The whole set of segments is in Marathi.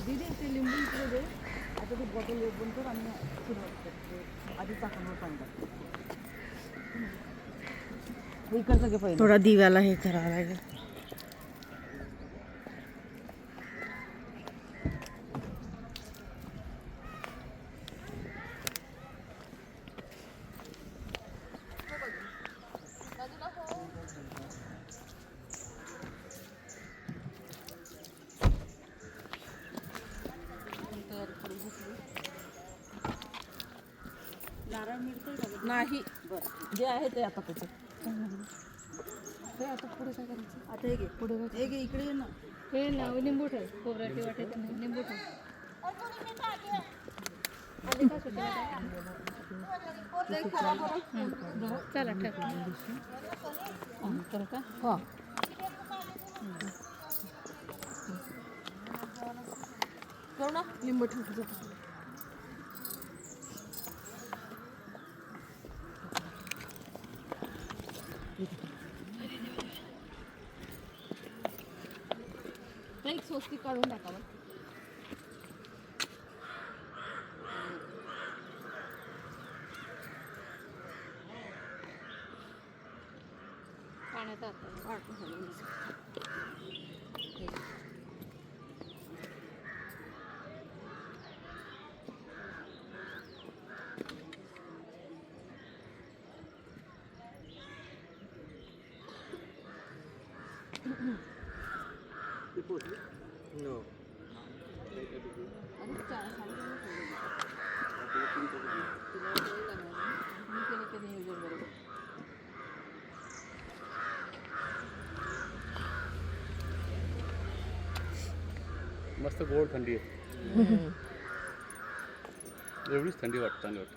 दीदी ते लिंबू इकडे दे. आता ती बॉटल ओपन कर आणि सुरुवात करते. आधी चाकणवर पाणी टाक. इकडचं घे पहिलं. थोडा दिव्याला हे करावं लागेल. नारळ मिळतंय का? नाही बरं. जे आहे ते आता त्याचे हे आता पुढे काय करायचं? आता हे घे पुढे हे घे इकडे ये ना. हे नाव लिंबू ठेव, खोबऱ्याची वाटायचं नाही, लिंबू ठेव. चला ठेव. तर का? हो. करू ना लिंबू ठेवतो. एक स्वस्तिक काढून टाकावं. पाण्यात आता No. मस्त गोड थंडी आहे. एवढीच थंडी वाटते, चांगली वाटते.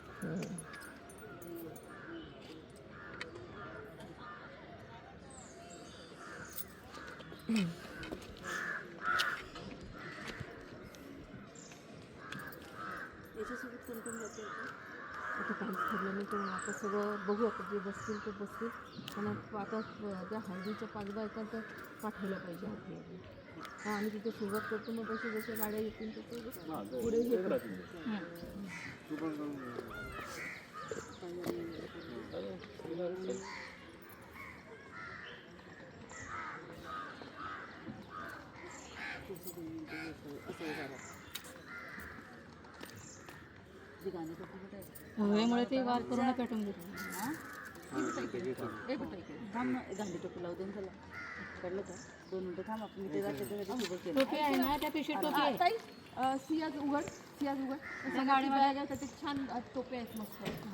याच्यासोबत कोण कोण जाते आता काहीच ठरलं नाही करून आता सगळं बघू. आता जे बसतील ते बसतील. पण आता त्या हळदीच्या 5 बायका तर पाठवल्या पाहिजे आपल्याला. हां आणि तिथे सुरुवात करतो. मग जसे जसे गाड्या येतील तसे पुढे हे हवेमुळे ते वार करून पेटून घेतलं. गांधी टोपी लावू दे त्याला. कळलं का? 2 मिनिटं थांब. आपण मी ते जाते उभं केलं. टोपी आहे ना, त्या पिशवीत टोपी आहे. सियाज उघड. त्या गाडीवाल्या त्याचे छान टोपे आहेत मस्त.